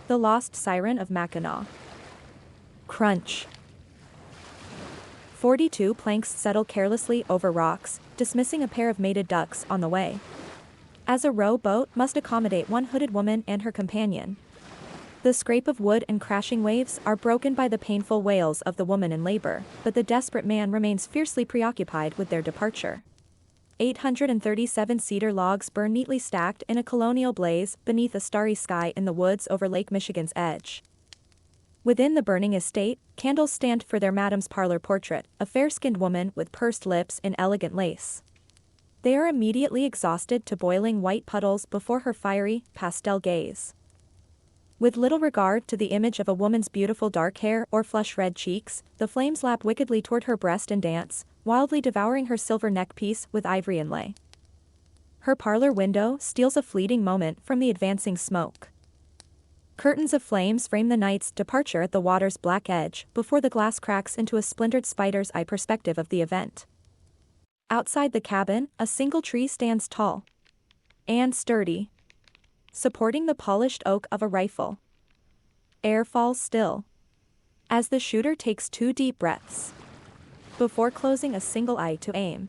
The Lost Siren of Mackinac. Crunch. 42 planks settle carelessly over rocks, dismissing a pair of mated ducks on the way. As a rowboat must accommodate one hooded woman and her companion. The scrape of wood and crashing waves are broken by the painful wails of the woman in labor, but the desperate man remains fiercely preoccupied with their departure. 837 cedar logs burn neatly stacked in a colonial blaze beneath a starry sky in the woods over Lake Michigan's edge. Within the burning estate, candles stand for their madam's parlor portrait, a fair-skinned woman with pursed lips in elegant lace. They are immediately exhausted to boiling white puddles before her fiery, pastel gaze. With little regard to the image of a woman's beautiful dark hair or flush-red cheeks, the flames lap wickedly toward her breast and dance, wildly devouring her silver neckpiece with ivory inlay. Her parlor window steals a fleeting moment from the advancing smoke. Curtains of flames frame the knight's departure at the water's black edge before the glass cracks into a splintered spider's eye perspective of the event. Outside the cabin, a single tree stands tall and sturdy, supporting the polished oak of a rifle. Air falls still as the shooter takes 2 deep breaths before closing a single eye to aim.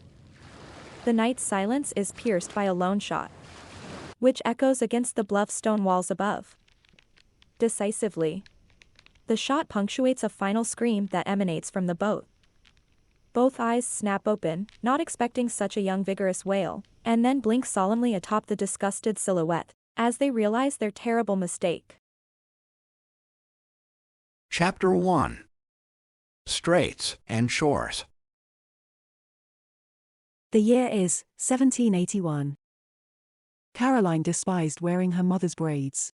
The night's silence is pierced by a lone shot, which echoes against the bluff stone walls above. Decisively, the shot punctuates a final scream that emanates from the boat. Both eyes snap open, not expecting such a young vigorous wail, and then blink solemnly atop the disgusted silhouette, as they realize their terrible mistake. Chapter 1. Straits and Shores. The year is 1781. Caroline despised wearing her mother's braids.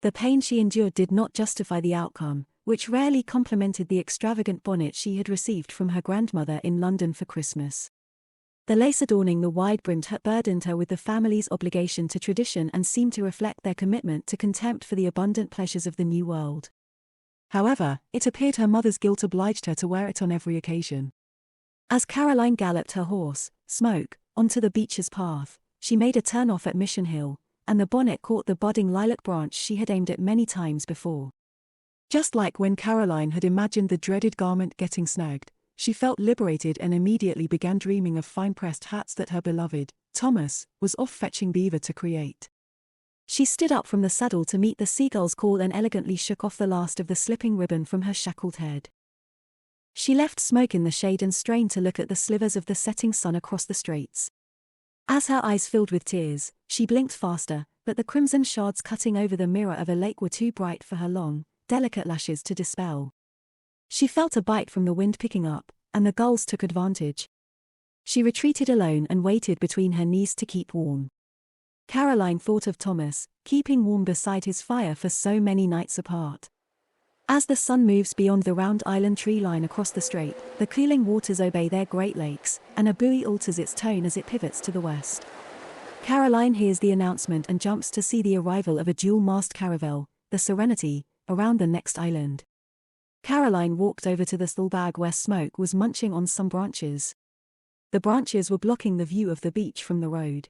The pain she endured did not justify the outcome, which rarely complemented the extravagant bonnet she had received from her grandmother in London for Christmas. The lace adorning the wide-brimmed hat burdened her with the family's obligation to tradition and seemed to reflect their commitment to contempt for the abundant pleasures of the New World. However, it appeared her mother's guilt obliged her to wear it on every occasion. As Caroline galloped her horse, Smoke, onto the beach's path, she made a turn-off at Mission Hill, and the bonnet caught the budding lilac branch she had aimed at many times before. Just like when Caroline had imagined the dreaded garment getting snagged, she felt liberated and immediately began dreaming of fine-pressed hats that her beloved, Thomas, was off fetching beaver to create. She stood up from the saddle to meet the seagull's call and elegantly shook off the last of the slipping ribbon from her shackled head. She left Smoke in the shade and strained to look at the slivers of the setting sun across the straits. As her eyes filled with tears, she blinked faster, but the crimson shards cutting over the mirror of a lake were too bright for her long, delicate lashes to dispel. She felt a bite from the wind picking up, and the gulls took advantage. She retreated alone and waited between her knees to keep warm. Caroline thought of Thomas, keeping warm beside his fire for so many nights apart. As the sun moves beyond the round island tree line across the strait, the cooling waters obey their Great Lakes, and a buoy alters its tone as it pivots to the west. Caroline hears the announcement and jumps to see the arrival of a dual-mast caravel, the Serenity, around the next island. Caroline walked over to the stallbag where Smoke was munching on some branches. The branches were blocking the view of the beach from the road.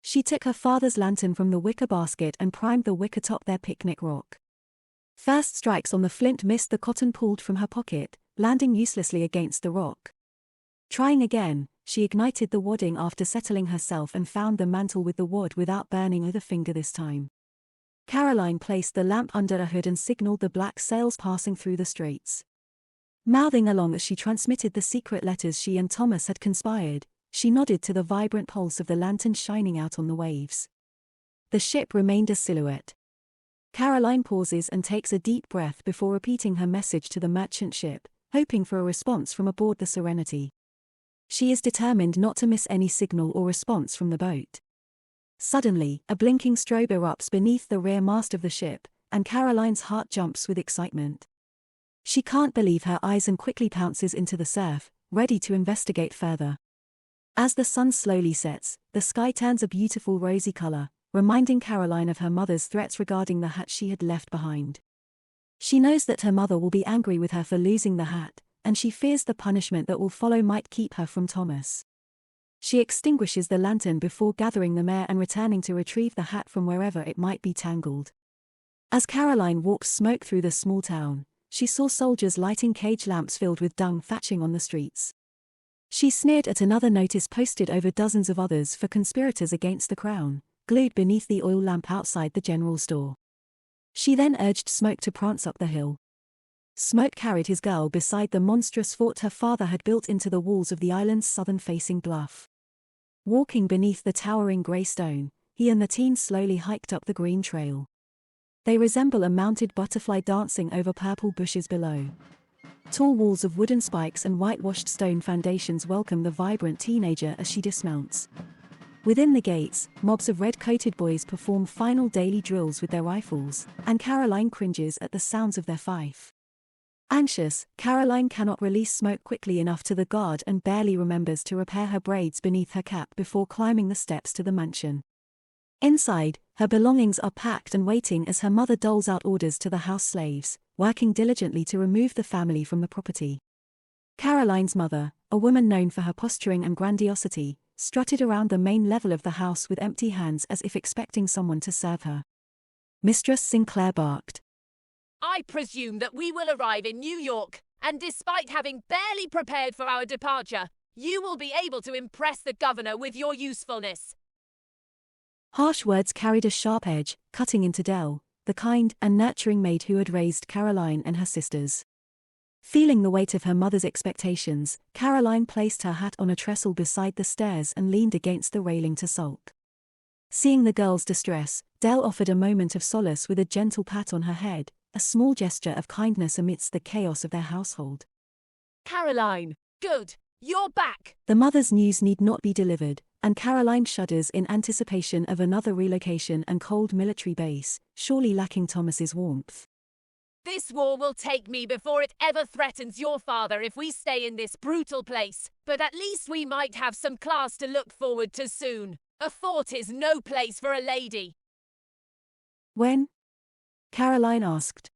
She took her father's lantern from the wicker basket and primed the wick atop their picnic rock. First strikes on the flint missed the cotton pulled from her pocket, landing uselessly against the rock. Trying again, she ignited the wadding after settling herself and found the mantle with the wad without burning either finger this time. Caroline placed the lamp under a hood and signaled the black sails passing through the straits. Mouthing along as she transmitted the secret letters she and Thomas had conspired, she nodded to the vibrant pulse of the lantern shining out on the waves. The ship remained a silhouette. Caroline pauses and takes a deep breath before repeating her message to the merchant ship, hoping for a response from aboard the Serenity. She is determined not to miss any signal or response from the boat. Suddenly, a blinking strobe erupts beneath the rear mast of the ship, and Caroline's heart jumps with excitement. She can't believe her eyes and quickly pounces into the surf, ready to investigate further. As the sun slowly sets, the sky turns a beautiful rosy color, reminding Caroline of her mother's threats regarding the hat she had left behind. She knows that her mother will be angry with her for losing the hat, and she fears the punishment that will follow might keep her from Thomas. She extinguishes the lantern before gathering the mare and returning to retrieve the hat from wherever it might be tangled. As Caroline walked smoke through the small town, she saw soldiers lighting cage lamps filled with dung thatching on the streets. She sneered at another notice posted over dozens of others for conspirators against the crown, glued beneath the oil lamp outside the general store. She then urged Smoke to prance up the hill. Smoke carried his girl beside the monstrous fort her father had built into the walls of the island's southern-facing bluff. Walking beneath the towering grey stone, he and the teen slowly hiked up the green trail. They resemble a mounted butterfly dancing over purple bushes below. Tall walls of wooden spikes and whitewashed stone foundations welcome the vibrant teenager as she dismounts. Within the gates, mobs of red-coated boys perform final daily drills with their rifles, and Caroline cringes at the sounds of their fife. Anxious, Caroline cannot release Smoke quickly enough to the guard and barely remembers to repair her braids beneath her cap before climbing the steps to the mansion. Inside, her belongings are packed and waiting as her mother doles out orders to the house slaves, working diligently to remove the family from the property. Caroline's mother, a woman known for her posturing and grandiosity, strutted around the main level of the house with empty hands as if expecting someone to serve her. Mistress Sinclair barked. I presume that we will arrive in New York, and despite having barely prepared for our departure, you will be able to impress the governor with your usefulness. Harsh words carried a sharp edge, cutting into Dell, the kind and nurturing maid who had raised Caroline and her sisters. Feeling the weight of her mother's expectations, Caroline placed her hat on a trestle beside the stairs and leaned against the railing to sulk. Seeing the girl's distress, Dell offered a moment of solace with a gentle pat on her head, a small gesture of kindness amidst the chaos of their household. Caroline, good, you're back. The mother's news need not be delivered, and Caroline shudders in anticipation of another relocation and cold military base, surely lacking Thomas's warmth. This war will take me before it ever threatens your father if we stay in this brutal place, but at least we might have some class to look forward to soon. A fort is no place for a lady. When? Caroline asked.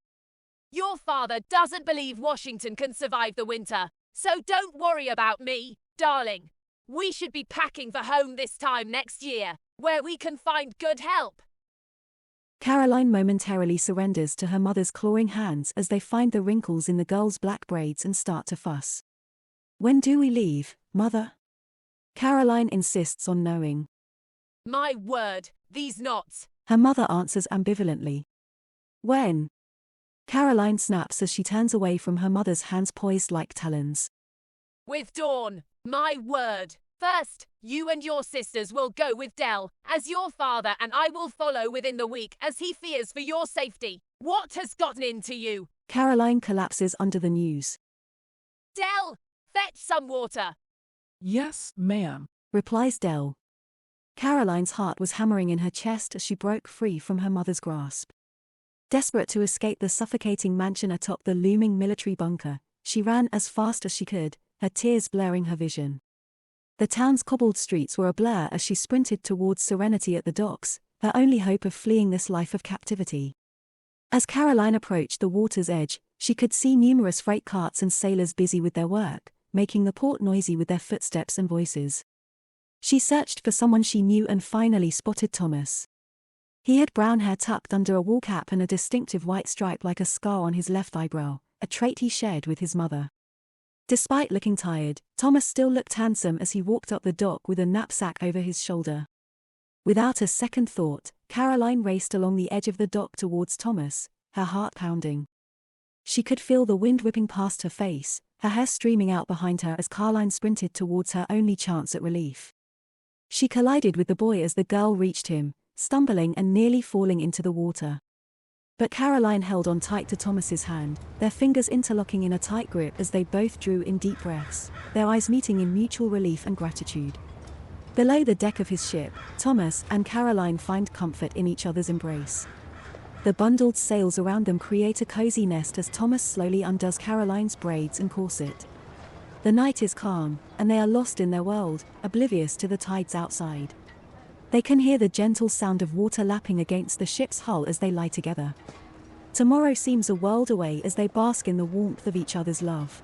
Your father doesn't believe Washington can survive the winter, so don't worry about me, darling. We should be packing for home this time next year, where we can find good help. Caroline momentarily surrenders to her mother's clawing hands as they find the wrinkles in the girl's black braids and start to fuss. When do we leave, Mother? Caroline insists on knowing. My word, these knots. Her mother answers ambivalently. When? Caroline snaps as she turns away from her mother's hands poised like talons. With dawn, my word. First, you and your sisters will go with Dell, as your father, and I will follow within the week as he fears for your safety. What has gotten into you? Caroline collapses under the news. Dell, fetch some water. Yes, ma'am, replies Dell. Caroline's heart was hammering in her chest as she broke free from her mother's grasp. Desperate to escape the suffocating mansion atop the looming military bunker, she ran as fast as she could, her tears blurring her vision. The town's cobbled streets were a blur as she sprinted towards Serenity at the docks, her only hope of fleeing this life of captivity. As Caroline approached the water's edge, she could see numerous freight carts and sailors busy with their work, making the port noisy with their footsteps and voices. She searched for someone she knew and finally spotted Thomas. He had brown hair tucked under a wool cap and a distinctive white stripe like a scar on his left eyebrow, a trait he shared with his mother. Despite looking tired, Thomas still looked handsome as he walked up the dock with a knapsack over his shoulder. Without a second thought, Caroline raced along the edge of the dock towards Thomas, her heart pounding. She could feel the wind whipping past her face, her hair streaming out behind her as Caroline sprinted towards her only chance at relief. She collided with the boy as the girl reached him, stumbling and nearly falling into the water. But Caroline held on tight to Thomas's hand, their fingers interlocking in a tight grip as they both drew in deep breaths, their eyes meeting in mutual relief and gratitude. Below the deck of his ship, Thomas and Caroline find comfort in each other's embrace. The bundled sails around them create a cozy nest as Thomas slowly undoes Caroline's braids and corset. The night is calm, and they are lost in their world, oblivious to the tides outside. They can hear the gentle sound of water lapping against the ship's hull as they lie together. Tomorrow seems a world away as they bask in the warmth of each other's love.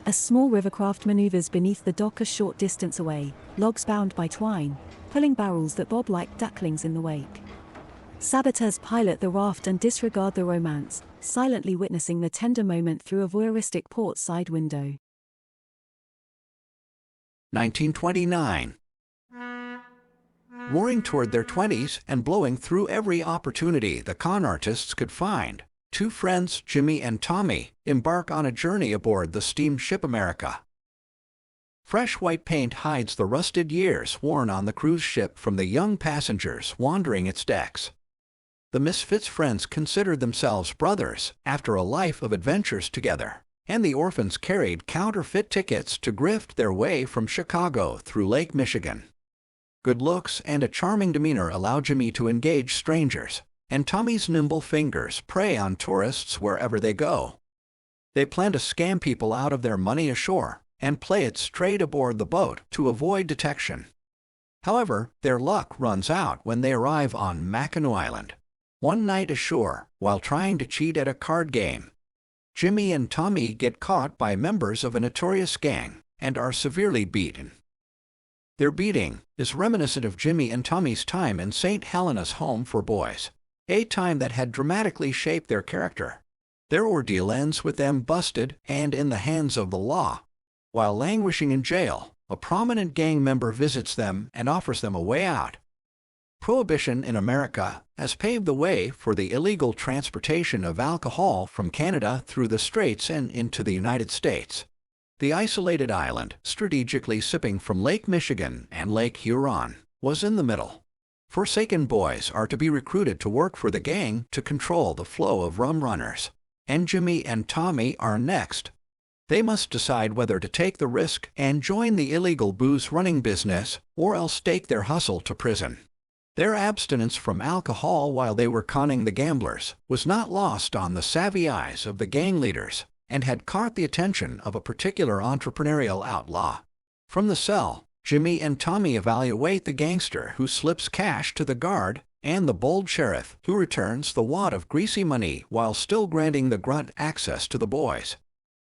A small rivercraft maneuvers beneath the dock a short distance away, logs bound by twine, pulling barrels that bob like ducklings in the wake. Saboteurs pilot the raft and disregard the romance, silently witnessing the tender moment through a voyeuristic port side window. 1929. Roaring toward their 20s and blowing through every opportunity the con artists could find, two friends, Jimmy and Tommy, embark on a journey aboard the steamship America. Fresh white paint hides the rusted years worn on the cruise ship from the young passengers wandering its decks. The misfits' friends considered themselves brothers after a life of adventures together, and the orphans carried counterfeit tickets to grift their way from Chicago through Lake Michigan. Good looks and a charming demeanor allow Jimmy to engage strangers, and Tommy's nimble fingers prey on tourists wherever they go. They plan to scam people out of their money ashore and play it straight aboard the boat to avoid detection. However, their luck runs out when they arrive on Mackinac Island. One night ashore, while trying to cheat at a card game, Jimmy and Tommy get caught by members of a notorious gang and are severely beaten. Their beating is reminiscent of Jimmy and Tommy's time in St. Helena's Home for Boys, a time that had dramatically shaped their character. Their ordeal ends with them busted and in the hands of the law. While languishing in jail, a prominent gang member visits them and offers them a way out. Prohibition in America has paved the way for the illegal transportation of alcohol from Canada through the Straits and into the United States. The isolated island, strategically sipping from Lake Michigan and Lake Huron, was in the middle. Forsaken boys are to be recruited to work for the gang to control the flow of rum runners, and Jimmy and Tommy are next. They must decide whether to take the risk and join the illegal booze-running business or else take their hustle to prison. Their abstinence from alcohol while they were conning the gamblers was not lost on the savvy eyes of the gang leaders and had caught the attention of a particular entrepreneurial outlaw. From the cell, Jimmy and Tommy evaluate the gangster who slips cash to the guard and the bold sheriff who returns the wad of greasy money while still granting the grunt access to the boys.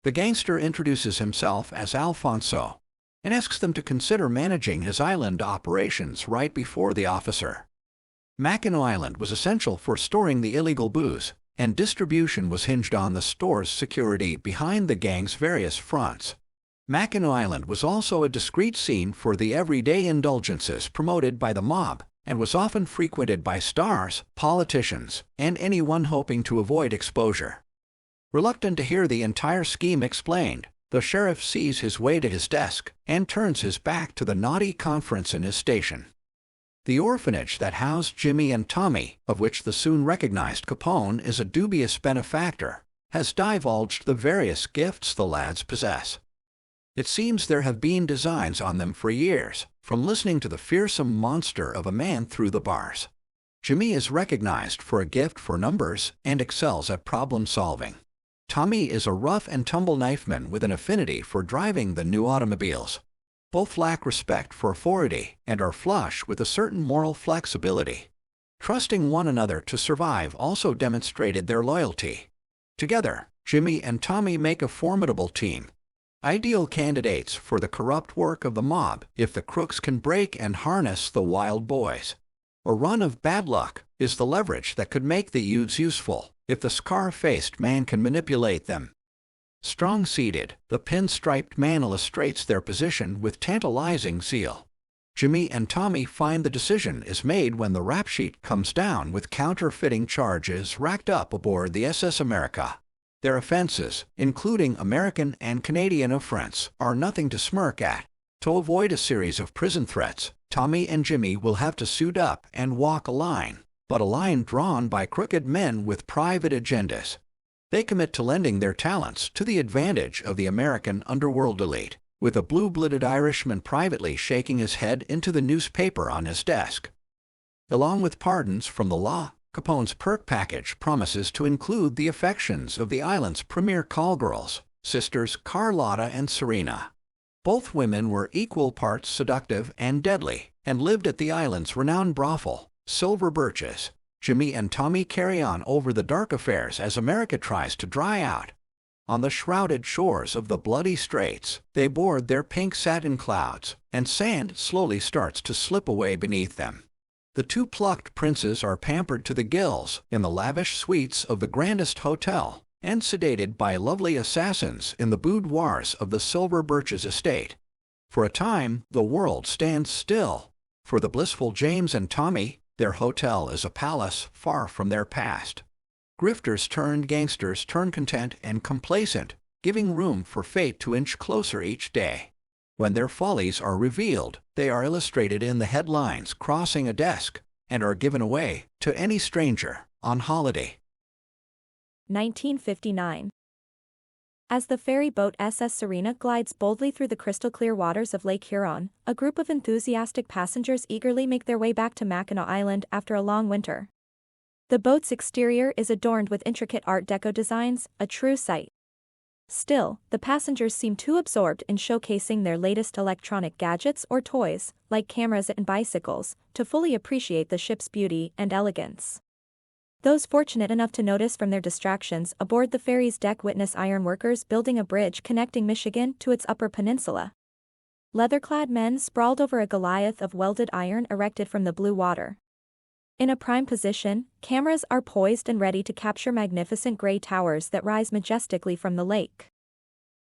The gangster introduces himself as Alfonso and asks them to consider managing his island operations right before the officer. Mackinac Island was essential for storing the illegal booze, and distribution was hinged on the store's security behind the gang's various fronts. Mackinac Island was also a discreet scene for the everyday indulgences promoted by the mob, and was often frequented by stars, politicians, and anyone hoping to avoid exposure. Reluctant to hear the entire scheme explained, the sheriff sees his way to his desk and turns his back to the naughty conference in his station. The orphanage that housed Jimmy and Tommy, of which the soon recognized Capone is a dubious benefactor, has divulged the various gifts the lads possess. It seems there have been designs on them for years, from listening to the fearsome monster of a man through the bars. Jimmy is recognized for a gift for numbers and excels at problem-solving. Tommy is a rough-and-tumble knifeman with an affinity for driving the new automobiles. Both lack respect for authority and are flush with a certain moral flexibility. Trusting one another to survive also demonstrated their loyalty. Together, Jimmy and Tommy make a formidable team. Ideal candidates for the corrupt work of the mob if the crooks can break and harness the wild boys. A run of bad luck is the leverage that could make the youths useful if the scar-faced man can manipulate them. Strong-seated, the pinstriped man illustrates their position with tantalizing zeal. Jimmy and Tommy find the decision is made when the rap sheet comes down with counterfeiting charges racked up aboard the SS America. Their offenses, including American and Canadian offense, are nothing to smirk at. To avoid a series of prison threats, Tommy and Jimmy will have to suit up and walk a line, but a line drawn by crooked men with private agendas. They commit to lending their talents to the advantage of the American underworld elite, with a blue-blooded Irishman privately shaking his head into the newspaper on his desk. Along with pardons from the law, Capone's perk package promises to include the affections of the island's premier call-girls, sisters Carlotta and Serena. Both women were equal parts seductive and deadly, and lived at the island's renowned brothel, Silver Birches. Jimmy and Tommy carry on over the dark affairs as America tries to dry out. On the shrouded shores of the bloody straits, they board their pink satin clouds, and sand slowly starts to slip away beneath them. The two plucked princes are pampered to the gills in the lavish suites of the grandest hotel, and sedated by lovely assassins in the boudoirs of the Silver Birches estate. For a time, the world stands still. For the blissful James and Tommy, their hotel is a palace far from their past. Grifters turned gangsters turn content and complacent, giving room for fate to inch closer each day. When their follies are revealed, they are illustrated in the headlines crossing a desk and are given away to any stranger on holiday. 1959. As the ferry boat SS Serena glides boldly through the crystal-clear waters of Lake Huron, a group of enthusiastic passengers eagerly make their way back to Mackinac Island after a long winter. The boat's exterior is adorned with intricate Art Deco designs, a true sight. Still, the passengers seem too absorbed in showcasing their latest electronic gadgets or toys, like cameras and bicycles, to fully appreciate the ship's beauty and elegance. Those fortunate enough to notice from their distractions aboard the ferry's deck witness ironworkers building a bridge connecting Michigan to its upper peninsula. Leather-clad men sprawled over a Goliath of welded iron erected from the blue water. In a prime position, cameras are poised and ready to capture magnificent gray towers that rise majestically from the lake.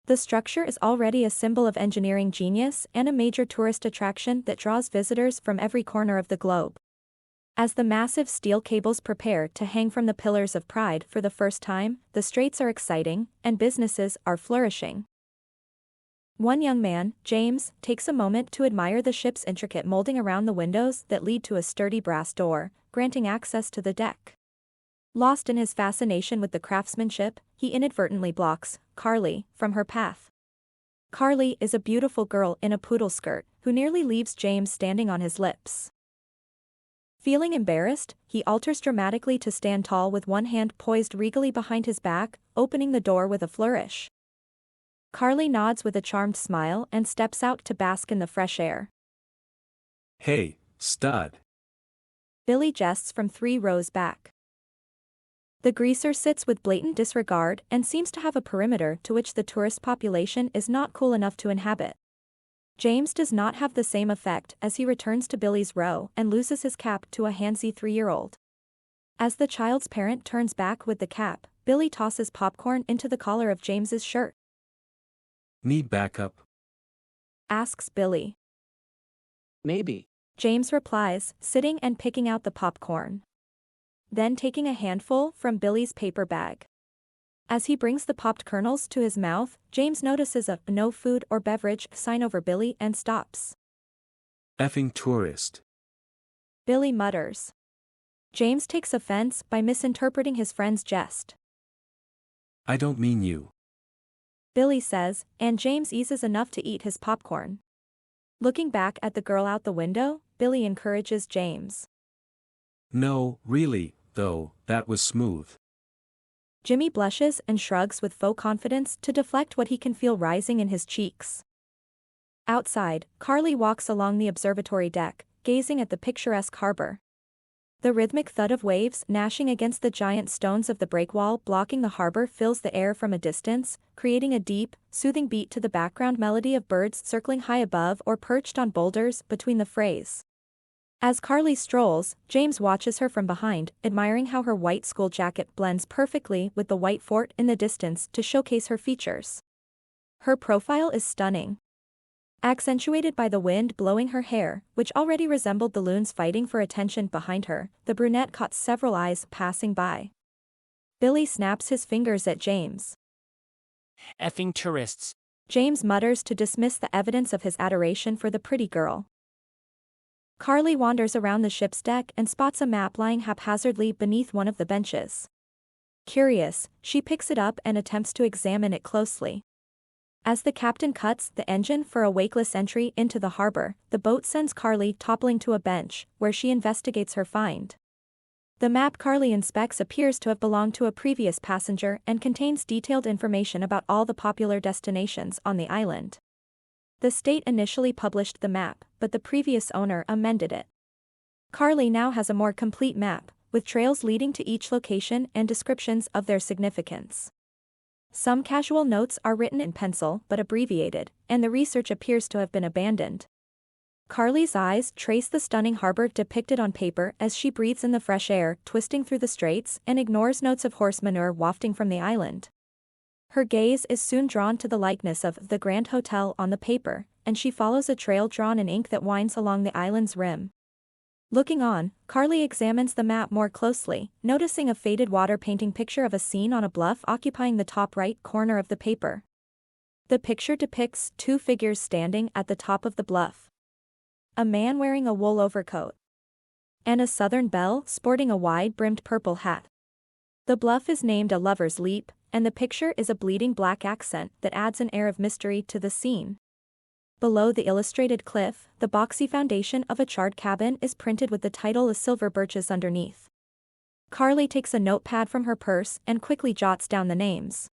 The structure is already a symbol of engineering genius and a major tourist attraction that draws visitors from every corner of the globe. As the massive steel cables prepare to hang from the pillars of pride for the first time, the straits are exciting, and businesses are flourishing. One young man, James, takes a moment to admire the ship's intricate molding around the windows that lead to a sturdy brass door, granting access to the deck. Lost in his fascination with the craftsmanship, he inadvertently blocks Carly from her path. Carly is a beautiful girl in a poodle skirt, who nearly leaves James standing on his lips. Feeling embarrassed, he alters dramatically to stand tall with one hand poised regally behind his back, opening the door with a flourish. Carly nods with a charmed smile and steps out to bask in the fresh air. Hey, stud. Billy jests from 3 rows back. The greaser sits with blatant disregard and seems to have a perimeter to which the tourist population is not cool enough to inhabit. James does not have the same effect as he returns to Billy's row and loses his cap to a handsy 3-year-old. As the child's parent turns back with the cap, Billy tosses popcorn into the collar of James's shirt. Need backup? Asks Billy. Maybe. James replies, sitting and picking out the popcorn. Then taking a handful from Billy's paper bag. As he brings the popped kernels to his mouth, James notices a "no food or beverage" sign over Billy and stops. Effing tourist. Billy mutters. James takes offense by misinterpreting his friend's jest. I don't mean you. Billy says, and James eases enough to eat his popcorn. Looking back at the girl out the window, Billy encourages James. No, really, though, that was smooth. Jimmy blushes and shrugs with faux confidence to deflect what he can feel rising in his cheeks. Outside, Carly walks along the observatory deck, gazing at the picturesque harbor. The rhythmic thud of waves gnashing against the giant stones of the breakwall blocking the harbor fills the air from a distance, creating a deep, soothing beat to the background melody of birds circling high above or perched on boulders between the frays. As Carly strolls, James watches her from behind, admiring how her white school jacket blends perfectly with the white fort in the distance to showcase her features. Her profile is stunning. Accentuated by the wind blowing her hair, which already resembled the loons fighting for attention behind her, the brunette caught several eyes passing by. Billy snaps his fingers at James. Effing tourists. James mutters to dismiss the evidence of his adoration for the pretty girl. Carly wanders around the ship's deck and spots a map lying haphazardly beneath one of the benches. Curious, she picks it up and attempts to examine it closely. As the captain cuts the engine for a wakeless entry into the harbor, the boat sends Carly toppling to a bench, where she investigates her find. The map Carly inspects appears to have belonged to a previous passenger and contains detailed information about all the popular destinations on the island. The state initially published the map, but the previous owner amended it. Carly now has a more complete map, with trails leading to each location and descriptions of their significance. Some casual notes are written in pencil but abbreviated, and the research appears to have been abandoned. Carly's eyes trace the stunning harbor depicted on paper as she breathes in the fresh air twisting through the straits and ignores notes of horse manure wafting from the island. Her gaze is soon drawn to the likeness of the Grand Hotel on the paper, and she follows a trail drawn in ink that winds along the island's rim. Looking on, Carly examines the map more closely, noticing a faded water painting picture of a scene on a bluff occupying the top right corner of the paper. The picture depicts two figures standing at the top of the bluff. A man wearing a wool overcoat and a Southern belle sporting a wide-brimmed purple hat. The bluff is named a Lover's Leap, and the picture is a bleeding black accent that adds an air of mystery to the scene. Below the illustrated cliff, the boxy foundation of a charred cabin is printed with the title of Silver Birches underneath. Carly takes a notepad from her purse and quickly jots down the names.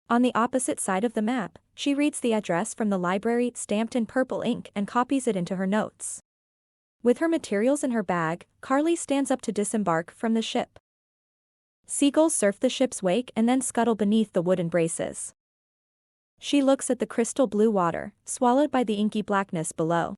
On the opposite side of the map, she reads the address from the library stamped in purple ink and copies it into her notes. With her materials in her bag, Carly stands up to disembark from the ship. Seagulls surf the ship's wake and then scuttle beneath the wooden braces. She looks at the crystal blue water, swallowed by the inky blackness below.